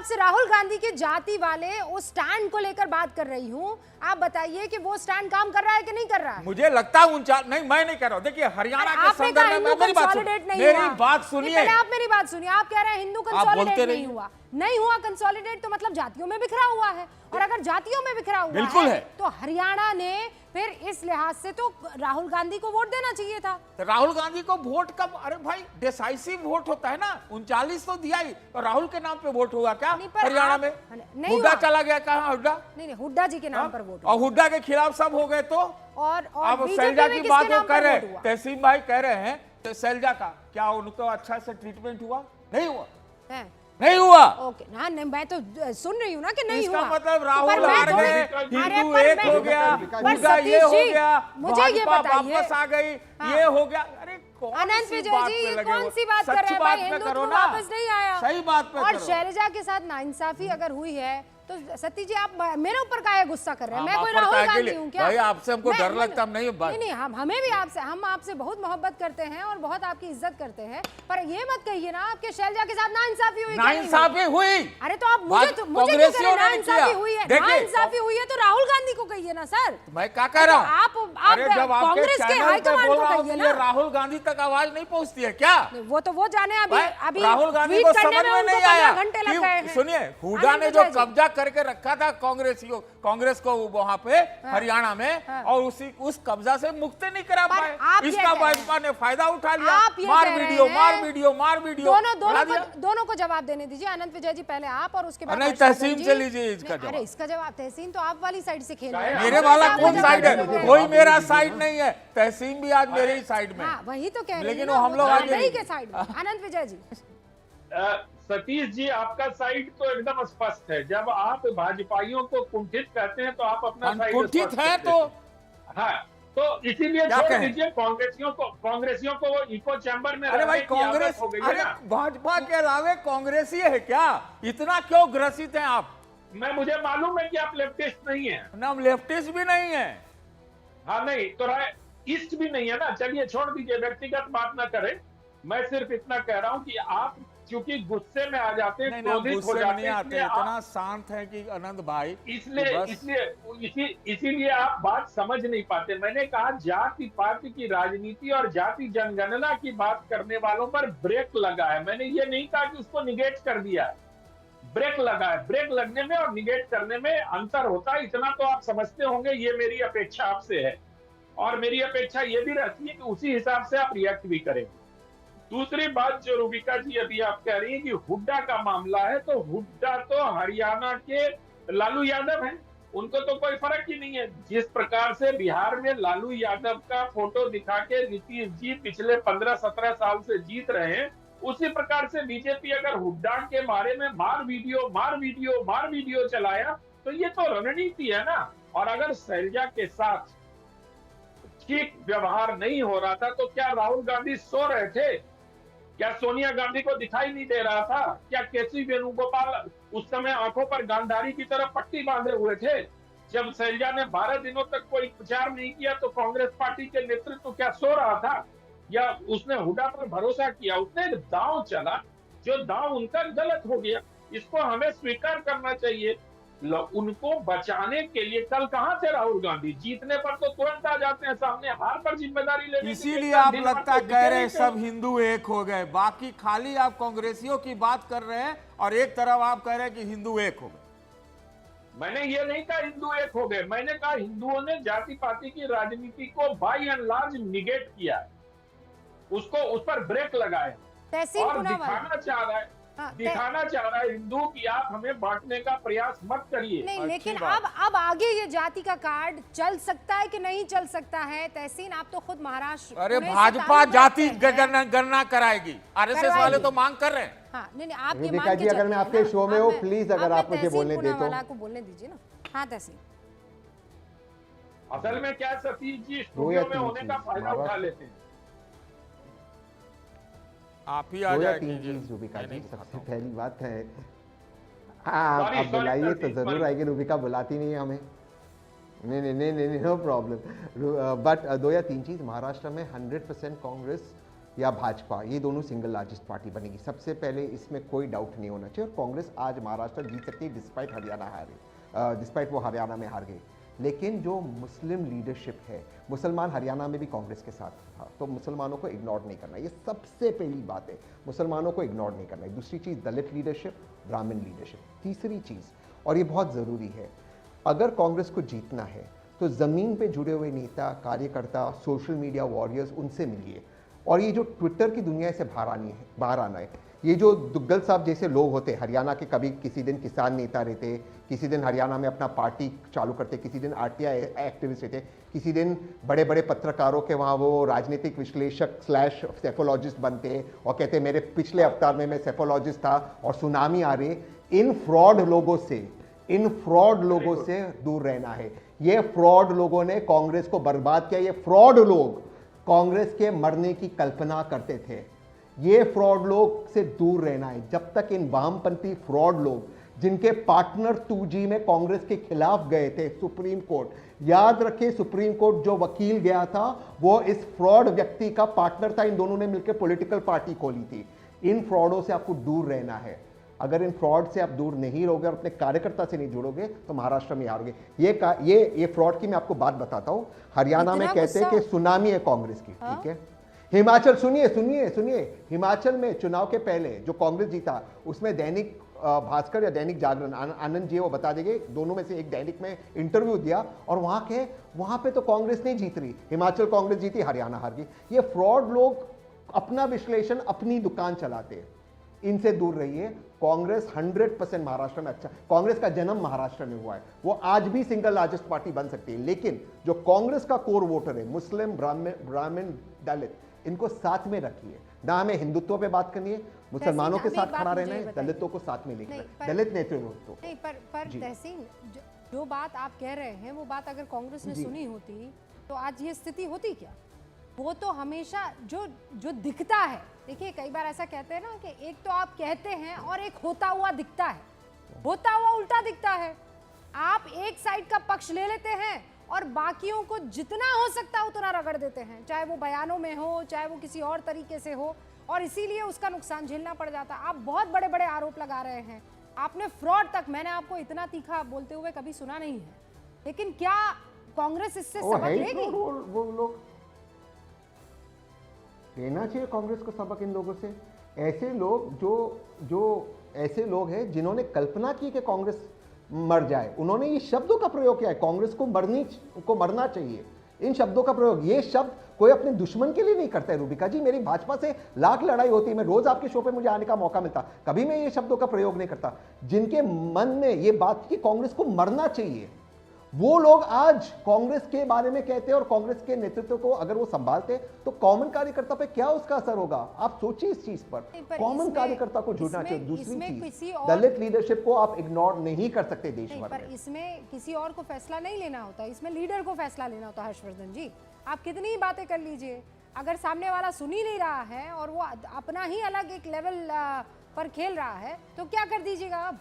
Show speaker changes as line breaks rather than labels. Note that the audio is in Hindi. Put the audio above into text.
आपसे राहुल गांधी के जाति वाले उस स्टैंड को लेकर बात कर रही हूँ। आप बताइए कि वो स्टैंड काम कर रहा है कि नहीं कर रहा है?
मुझे लगता है नहीं, मैं नहीं कह रहा हूँ। देखिए हरियाणा के संदर्भ में मेरी बात सुनिए।
पहले आप मेरी बात सुनिए। आप कह रहे हैं हिंदू कंसोलिडेट नहीं हुआ कंसोलिडेट, तो मतलब जातियों में बिखरा हुआ है, और अगर जातियों में बिखरा हुआ है तो हरियाणा ने फिर इस लिहाज से तो राहुल गांधी को वोट देना चाहिए था।
तो राहुल गांधी को वोट कब? अरे भाई डिसाइसिव वोट होता है ना, 39 तो दिया ही, और राहुल के नाम पे वोट हुआ क्या हरियाणा में? हुड्डा चला गया कहाँ? हुड्डा
नहीं, हुड्डा जी के नाम पर वोट,
और हुड्डा के खिलाफ सब हो गए। तो
और
अब शैलजा की बात वो कर रहे हैं, तहसीन भाई कह रहे हैं, तो शैलजा का क्या उनको अच्छा से ट्रीटमेंट हुआ? नहीं हुआ है। नहीं हुआ।
ओके ना, मैं तो सुन रही हूँ ना कि नहीं हुआ।
इसका मतलब राहुल हार गए, हिंदू एक हो गया, हुड्डा ये हो गया,
मुझे ये बताइए
वापस आ गई, ये हो गया। अरे
अनंत विजय जी, ये कौन सी बात कर रहे हैं भाई? हिंदुत्व वापस नहीं आया,
सही बात पे
और शैलजा के साथ नाइंसाफी अगर हुई है तो सती जी आप मेरे ऊपर काहे गुस्सा कर रहे हैं? मैं कोई राहुल गांधी हूं क्या?
भाई आपसे हमको डर लगता है?
नहीं, हमें भी हम आपसे बहुत मोहब्बत करते हैं और बहुत आपकी इज्जत करते हैं, पर ये मत कहिए ना आपके शैलजा के साथ नाइंसाफी हुई।
नाइंसाफी हुई?
अरे तो आप मुझे क्यों कह रहे हैं नाइंसाफी हुई है? नाइंसाफी हुई है तो राहुल गांधी को कहिए ना सर।
मैं क्या कह रहा हूँ?
आप कांग्रेस के हाईकमान को कहिए ना।
राहुल गांधी तक आवाज नहीं पहुंचती है क्या?
वो जाने अभी
राहुल गांधी को समझ में नहीं आया।
घंटे
सुनिए, हुड्डा ने जो कब्जा करके रखा था कांग्रेस को वहां पे हरियाणा में, और उस कब्जा से मुक्त नहीं करा पाए। इसका भाजपा ने फायदा उठा लिया। मार वीडियो।
दोनों को जवाब देने दीजिए। अनंत विजय जी पहले आप, और उसके बाद
नहीं, तहसीन से लीजिए इसका जवाब।
अरे इसका जवाब तहसीन तो आप वाली साइड से खेल रहे हैं।
मेरे वाला कौन साइड है? कोई मेरा साइड नहीं है। तहसीन भी आज मेरे ही साइड में।
वही तो कह रहे हैं,
लेकिन हम लोग आगे
के साइड में। अनंत विजय जी,
सतीश जी, आपका साइड तो एकदम स्पष्ट है। जब आप भाजपाइयों को कुंठित कहते हैं तो आप अपना साइड
कुंठित है तो
हाँ, तो इसीलिए छोड़ दीजिए कांग्रेसियों को वो इको चैम्बर में।
अरे भाई कांग्रेस, अरे भाजपा के अलावे कांग्रेस ही है क्या? इतना क्यों ग्रसित हैं आप?
मुझे मालूम है कि आप लेफ्टिस्ट नहीं है
ना, हम लेफ्टिस्ट भी नहीं है।
हाँ नहीं तो ईस्ट भी नहीं है ना। चलिए छोड़ दीजिए, व्यक्तिगत बात ना करें। मैं सिर्फ इतना कह रहा हूँ कि आप क्योंकि गुस्से में आ जाते हैं, क्रोधित हो जाते हैं,
इतना शांत है कि अनंत भाई,
इसीलिए आप बात समझ नहीं पाते। मैंने कहा जाति पाति की राजनीति और जाति जनगणना की बात करने वालों पर ब्रेक लगा है। मैंने ये नहीं कहा कि उसको निगेट कर दिया है। ब्रेक लगा है। ब्रेक लगने में और निगेट करने में अंतर होता है, इतना तो आप समझते होंगे। ये मेरी अपेक्षा आपसे है, और मेरी अपेक्षा ये भी रहती है कि उसी हिसाब से आप रिएक्ट भी करेंगे। दूसरी बात जो रूबिका जी अभी आप कह रही हैं कि हुड्डा का मामला है, तो हुड्डा तो हरियाणा के लालू यादव हैं, उनको तो कोई फर्क ही नहीं है। जिस प्रकार से बिहार में लालू यादव का फोटो दिखा के नीतीश जी पिछले 15-17 साल से जीत रहे हैं, उसी प्रकार से बीजेपी अगर हुड्डा के बारे में मार वीडियो चलाया तो ये तो रणनीति है ना। और अगर शैलजा के साथ ठीक व्यवहार नहीं हो रहा था तो क्या राहुल गांधी सो रहे थे? क्या सोनिया गांधी को दिखाई नहीं दे रहा था? क्या केसी वेणुगोपाल उस समय आंखों पर गांधारी की तरह पट्टी बांधे हुए थे? जब शैलजा ने 12 दिनों तक कोई प्रचार नहीं किया तो कांग्रेस पार्टी के नेतृत्व क्या सो रहा था? या उसने हुड्डा पर भरोसा किया? उसने दांव चला, जो दांव उनका गलत हो गया। इसको हमें स्वीकार करना चाहिए। उनको बचाने के लिए कल कहां थे राहुल गांधी? जीतने पर तो तुरंत आ जाते हैं सामने, हार पर जिम्मेदारी लेने।
इसीलिए आप लगता कह रहे हैं सब हिंदू एक हो गए, बाकी खाली आप कांग्रेसियों की बात कर रहे हैं, और एक तरफ आप कह रहे हैं कि हिंदू एक हो गए।
मैंने ये नहीं कहा हिंदू एक हो गए, मैंने कहा हिंदुओं ने जाति पाति की राजनीति को बाय एंड लार्ज निगेट किया है, उसको उस पर ब्रेक लगाए और दिखाना चाह रहा है हिंदू कि आप हमें बांटने का प्रयास मत करिए।
नहीं, लेकिन अब आगे ये जाति का कार्ड चल सकता है कि नहीं चल सकता है? तहसीन, आप तो खुद महाराष्ट्र,
अरे भाजपा जाति गणना कराएगी, आरएसएस वाले तो मांग कर रहे हैं।
हाँ, नहीं आप ये
मान के अगर मैं आपके शो में हूँ प्लीज अगर आप मुझे बोलने दे तो
बोलने दीजिए ना। हाँ तहसीन,
असल में क्या सतीश जी स्टूडियो में होने का फायदा उठा लेते हैं।
आप ही आ जाए।
रूबिका जी, सबसे पहली बात है आप बुलाइए तो जरूर आएगी। रूबिका बुलाती नहीं है हमें। नहीं नो प्रॉब्लम। बट 2 या 3 चीज, महाराष्ट्र में 100% कांग्रेस या भाजपा, ये दोनों सिंगल लार्जेस्ट पार्टी बनेगी। सबसे पहले इसमें कोई डाउट नहीं होना चाहिए। और कांग्रेस आज महाराष्ट्र जीत सकती है डिस्पाइट हरियाणा हारे, डिस्पाइट वो हरियाणा में हार गई। लेकिन जो मुस्लिम लीडरशिप है, मुसलमान हरियाणा में भी कांग्रेस के साथ था, तो मुसलमानों को इग्नोर नहीं करना, ये सबसे पहली बात है। मुसलमानों को इग्नोर नहीं करना है। दूसरी चीज़ दलित लीडरशिप, ब्राह्मण लीडरशिप। तीसरी चीज़, और ये बहुत ज़रूरी है, अगर कांग्रेस को जीतना है तो ज़मीन पे जुड़े हुए नेता, कार्यकर्ता, सोशल मीडिया वॉरियर्स, उनसे मिलिए। और ये जो ट्विटर की दुनिया से बाहर आना है, ये जो दुग्गल साहब जैसे लोग होते, हरियाणा के कभी किसी दिन किसान नेता रहते, किसी दिन हरियाणा में अपना पार्टी चालू करते, किसी दिन आरटीआई एक्टिविस्ट रहते, किसी दिन बड़े बड़े पत्रकारों के वहाँ वो राजनीतिक विश्लेषक / सेफोलॉजिस्ट बनते और कहते मेरे पिछले अवतार में मैं सेफोलॉजिस्ट था और सुनामी आ रही। इन फ्रॉड लोगों से दूर रहना है। ये फ्रॉड लोगों ने कांग्रेस को बर्बाद किया। ये फ्रॉड लोग कांग्रेस के मरने की कल्पना करते थे। ये फ्रॉड लोग से दूर रहना है। जब तक इन वामपंथी फ्रॉड लोग, जिनके पार्टनर 2G में कांग्रेस के खिलाफ गए थे सुप्रीम कोर्ट, याद रखिए सुप्रीम कोर्ट जो वकील गया था वो इस फ्रॉड व्यक्ति का पार्टनर था। इन दोनों ने मिलकर पॉलिटिकल पार्टी खोली थी। इन फ्रॉडों से आपको दूर रहना है। अगर इन फ्रॉड से आप दूर नहीं रहोगे और अपने कार्यकर्ता से नहीं जुड़ोगे तो महाराष्ट्र में हारोगे। ये फ्रॉड की मैं आपको बात बताता हूं। हरियाणा में कहते हैं कि सुनामी है कांग्रेस की, ठीक है। हिमाचल, सुनिए, हिमाचल में चुनाव के पहले जो कांग्रेस जीता, उसमें दैनिक भास्कर या दैनिक जागरण, आनंद जी वो बता देंगे, दोनों में से एक दैनिक में इंटरव्यू दिया और वहां पे तो कांग्रेस नहीं जीत रही, हिमाचल कांग्रेस जीती, हरियाणा हार गई। ये फ्रॉड लोग अपना विश्लेषण अपनी दुकान चलाते हैं, इनसे दूर रहिए। कांग्रेस 100% महाराष्ट्र में अच्छा, कांग्रेस का जन्म महाराष्ट्र में हुआ है, वो आज भी सिंगल लार्जेस्ट पार्टी बन सकती है। लेकिन जो कांग्रेस का कोर वोटर है, मुस्लिम, ब्राह्मण, दलित, इनको साथ में रखिए। ना हमें हिंदुत्व पे बात करनी है, मुसलमानों के साथ खड़ा रहना है, दलितों को साथ में लेकर, दलित नेतृत्व।
नहीं, पर तहसीन, जो बात आप कह रहे हैं वो बात अगर कांग्रेस ने सुनी होती तो आज ये स्थिति होती क्या? वो तो हमेशा जो दिखता है, देखिए कई बार ऐसा कहते हैं ना कि एक तो आप कहते हैं और एक होता हुआ दिखता है, होता हुआ उल्टा दिखता है। आप एक साइड का पक्ष ले लेते हैं और बाकियों को जितना हो सकता है उतना रगड़ देते हैं, चाहे वो बयानों में हो, चाहे वो किसी और तरीके से हो, और इसीलिए उसका नुकसान झेलना पड़ जाता है। आप बहुत बड़े बड़े आरोप लगा रहे हैं, आपने फ्रॉड तक, मैंने आपको इतना तीखा बोलते हुए कभी सुना नहीं है। लेकिन क्या कांग्रेस इससे सबक लेगी?
वो लोग लेना चाहिए कांग्रेस को सबक इन लोगों से। ऐसे लोग जो ऐसे लोग हैं जिन्होंने कल्पना की कि कांग्रेस मर जाए, उन्होंने ये शब्दों का प्रयोग किया है, कांग्रेस को मरना चाहिए। इन शब्दों का प्रयोग, ये शब्द कोई अपने दुश्मन के लिए नहीं करता है। रूबिका जी, मेरी भाजपा से लाख लड़ाई होती है, मैं रोज आपके शो पे मुझे आने का मौका मिलता, कभी मैं ये शब्दों का प्रयोग नहीं करता। जिनके मन में ये बात कि कांग्रेस को मरना चाहिए, वो लोग आज कांग्रेस के बारे में कहते हैं और कांग्रेस के नेतृत्व को अगर वो संभालते तो कॉमन कार्यकर्ता पे क्या उसका असर होगा? आप सोचिए इस चीज पर। कॉमन कार्यकर्ता को जुड़ना चाहिए। दूसरी चीज, दलित लीडरशिप को आप इग्नोर नहीं कर सकते देश भर में।
पर इसमें किसी और को फैसला नहीं लेना होता, इसमें लीडर को फैसला लेना होता है। हर्षवर्धन जी, आप कितनी ही बातें कर लीजिए, अगर सामने वाला सुन ही नहीं रहा है और वो अपना ही अलग एक लेवल पर खेल रहा है तो क्या कर दीजिएगा? अब